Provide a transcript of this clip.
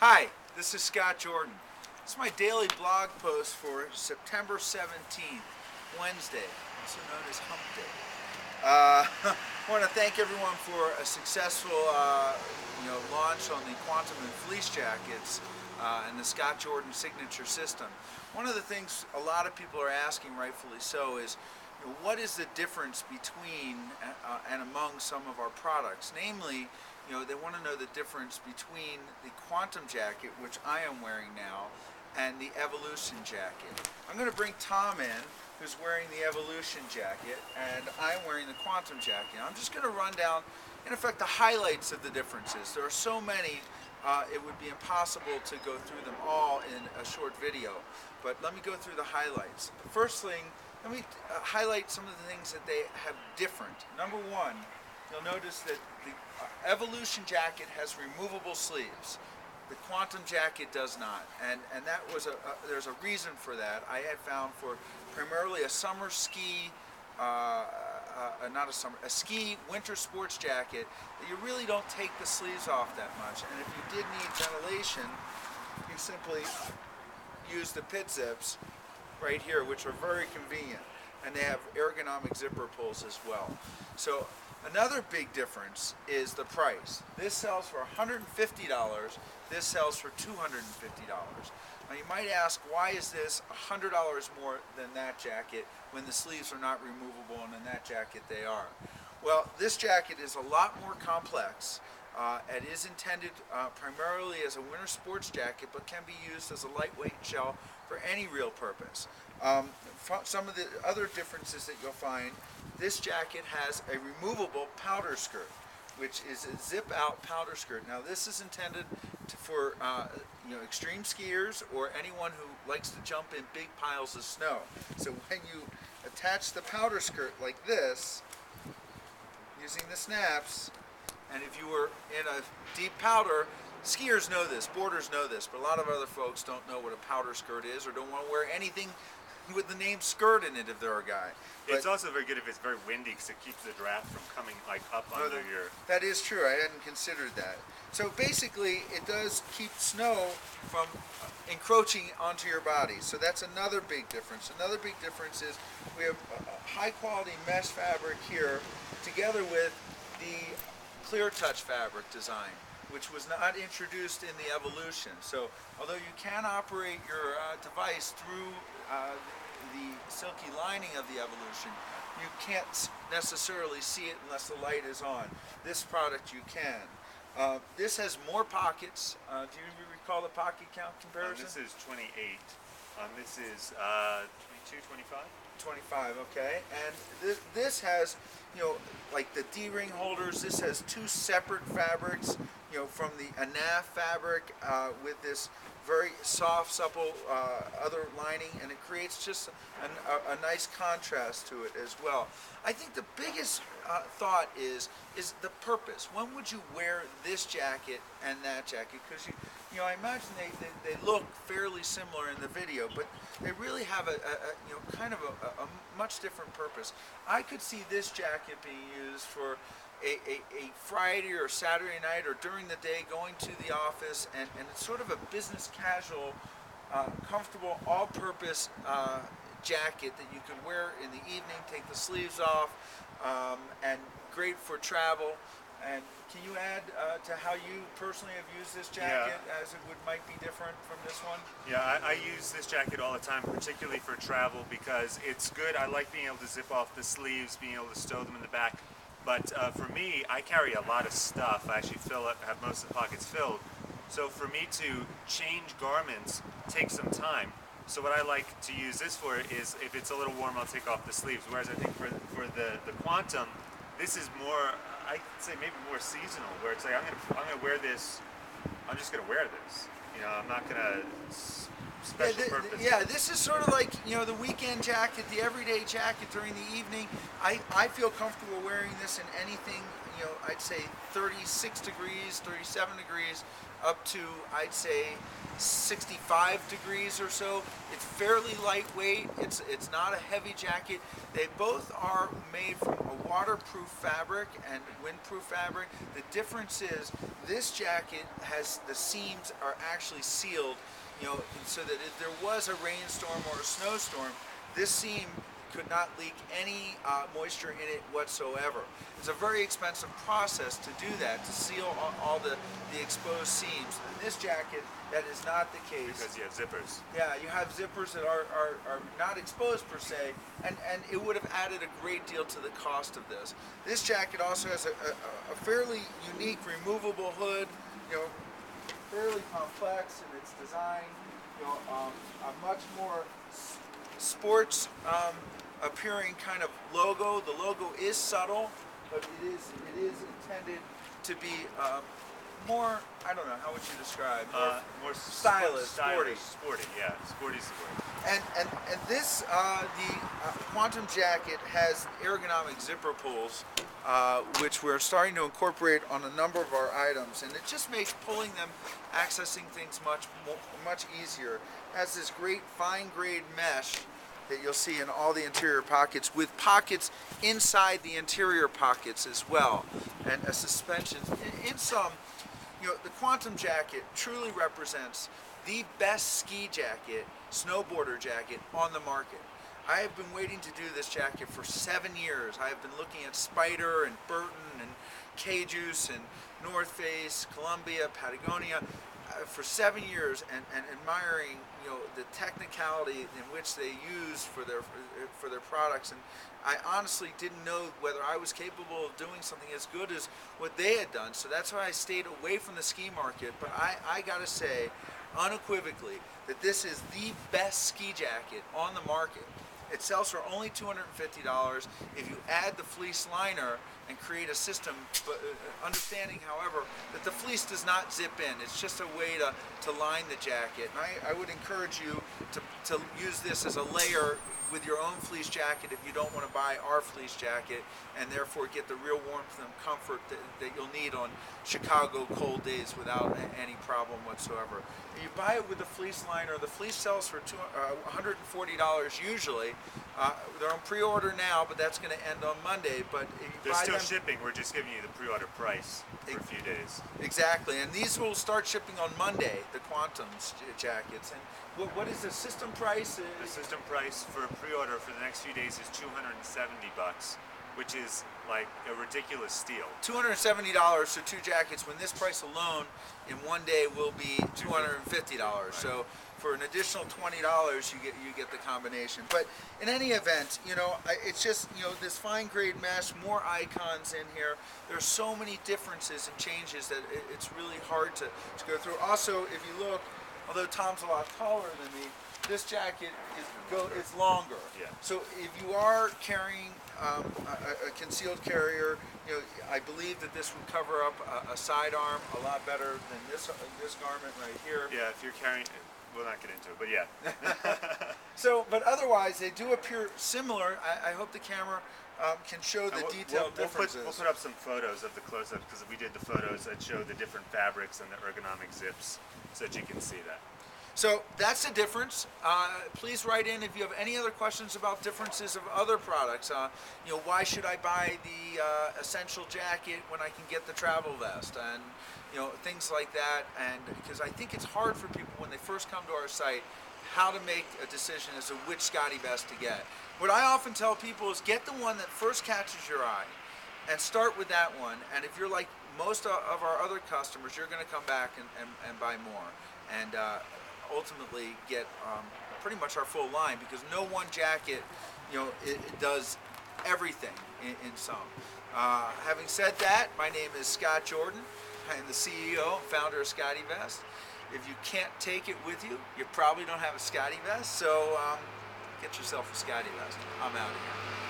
Hi, this is Scott Jordan. This is my daily blog post for September 17th, Wednesday, also known as Hump Day. I want to thank everyone for a successful launch on the Quantum and Fleece jackets and the Scott Jordan signature system. One of the things a lot of people are asking, rightfully so, is what is the difference between and among some of our products? Namely, they want to know the difference between the Quantum jacket, which I am wearing now, and the Evolution jacket. I'm going to bring Tom in, who's wearing the Evolution jacket, and I'm wearing the Quantum jacket. I'm just going to run down, in effect, the highlights of the differences. There are so many, it would be impossible to go through them all in a short video. But let me go through the highlights. The first thing, let me highlight some of the things that they have different. Number one, you'll notice that the Evolution jacket has removable sleeves. The Quantum jacket does not, and that was there's a reason for that. I had found for primarily a summer ski, a ski winter sports jacket, that you really don't take the sleeves off that much. And if you did need ventilation, you simply use the pit zips right here, which are very convenient, and they have ergonomic zipper pulls as well. So another big difference is the price. This sells for $150. This sells for $250. Now you might ask, why is this $100 more than that jacket when the sleeves are not removable, and in that jacket they are? Well, this jacket is a lot more complex. It is intended primarily as a winter sports jacket, but can be used as a lightweight shell for any real purpose. Some of the other differences that you'll find, this jacket has a removable powder skirt, which is a zip-out powder skirt. Now this is intended for extreme skiers or anyone who likes to jump in big piles of snow. So when you attach the powder skirt like this, using the snaps, and if you were in a deep powder, skiers know this, boarders know this, but a lot of other folks don't know what a powder skirt is, or don't want to wear anything with the name skirt in it if they're a guy. It's also very good if it's very windy, because it keeps the draft from coming up under your... That is true. I hadn't considered that. So basically, it does keep snow from encroaching onto your body. So that's another big difference. Another big difference is we have a high-quality mesh fabric here, together with the clear touch fabric design, which was not introduced in the Evolution. So although you can operate your device through the silky lining of the Evolution, you can't necessarily see it unless the light is on. This product you can. This has more pockets. Do you recall the pocket count comparison? This is 28. This is 22, 25? 25, okay. And this has, like the D-ring holders, this has two separate fabrics, from the ANAF fabric with this very soft, supple other lining, and it creates just a nice contrast to it as well. I think the biggest thought is the purpose. When would you wear this jacket and that jacket? Because I imagine they look fairly similar in the video, but they really have a much different purpose. I could see this jacket being used for a Friday or Saturday night, or during the day going to the office, and it's sort of a business casual, comfortable, all-purpose jacket that you could wear in the evening, take the sleeves off, and great for travel. And can you add to how you personally have used this jacket, as it might be different from this one? Yeah, I use this jacket all the time, particularly for travel, because it's good. I like being able to zip off the sleeves, being able to stow them in the back. But for me, I carry a lot of stuff. I actually have most of the pockets filled. So for me to change garments takes some time. So what I like to use this for is, if it's a little warm, I'll take off the sleeves. Whereas I think for the Quantum, this is more, I'd say maybe more seasonal, where it's like, I'm gonna wear this, I'm just gonna wear this. I'm not gonna special purpose. Yeah, this is sort of like, the weekend jacket, the everyday jacket during the evening. I feel comfortable wearing this in anything, I'd say 36 degrees, 37 degrees, up to, I'd say, 65 degrees or so. It's fairly lightweight. It's not a heavy jacket. They both are made from a waterproof fabric and windproof fabric. The difference is this jacket has, the seams are actually sealed, so that if there was a rainstorm or a snowstorm, this seam could not leak any moisture in it whatsoever. It's a very expensive process to do that, to seal all the exposed seams. In this jacket, that is not the case. Because you have zippers. Yeah, you have zippers that are not exposed per se, and it would have added a great deal to the cost of this. This jacket also has a fairly unique removable hood, fairly complex in its design, a much more sports appearing kind of logo. The logo is subtle, but it is intended to be more, I don't know, how would you describe? More stylish, sporty. Sporty, yeah. Sporty's the word. And this, the Quantum jacket has ergonomic zipper pulls, which we're starting to incorporate on a number of our items, and it just makes pulling them, accessing things much easier. It has this great fine grade mesh that you'll see in all the interior pockets, with pockets inside the interior pockets as well, and a suspension. In sum, the Quantum jacket truly represents the best ski jacket, snowboarder jacket on the market. I have been waiting to do this jacket for 7 years. I have been looking at Spider and Burton and K-Juice and North Face, Columbia, Patagonia for 7 years, and admiring the technicality in which they use for their products, and I honestly didn't know whether I was capable of doing something as good as what they had done. So that's why I stayed away from the ski market. But I gotta say unequivocally that this is the best ski jacket on the market. It sells for only $250. If you add the fleece liner and create a system, but understanding, however, that the fleece does not zip in. It's just a way to line the jacket. And I would encourage you to use this as a layer with your own fleece jacket if you don't want to buy our fleece jacket, and therefore get the real warmth and comfort that you'll need on Chicago cold days without any problem whatsoever. If you buy it with the fleece liner, the fleece sells for $140 usually. They're on pre-order now, but that's going to end on Monday. But if you There's buy still them, shipping. We're just giving you the pre-order price for a few days. Exactly, and these will start shipping on Monday, the Quantums jackets. And what is the system price? The system price for pre-order for the next few days is $270, which is like a ridiculous steal. $270 for 2 jackets, when this price alone in one day will be $250. Right. So for an additional $20, you get the combination. But in any event, it's just this fine grade mesh, more icons in here. There's so many differences and changes that it's really hard to go through. Also, if you look, although Tom's a lot taller than me, this jacket is longer. Yeah. So if you are carrying a concealed carrier, I believe that this would cover up a sidearm a lot better than this garment right here. Yeah, if you're carrying, we'll not get into it, but yeah. So, but otherwise they do appear similar. I hope the camera can show the detailed differences. We'll put up some photos of the close-ups, because we did the photos that show the different fabrics and the ergonomic zips, so that you can see that. So that's the difference. Please write in if you have any other questions about differences of other products. Why should I buy the essential jacket when I can get the travel vest, and things like that. And because I think it's hard for people when they first come to our site how to make a decision as to which SCOTTeVEST to get. What I often tell people is get the one that first catches your eye, and start with that one. And if you're like most of our other customers, you're going to come back and buy more, and ultimately get pretty much our full line, because no one jacket it does everything in some. Having said that, my name is Scott Jordan. I am the CEO and founder of SCOTTeVEST. If you can't take it with you, you probably don't have a SCOTTeVEST, so get yourself a SCOTTeVEST. I'm out of here.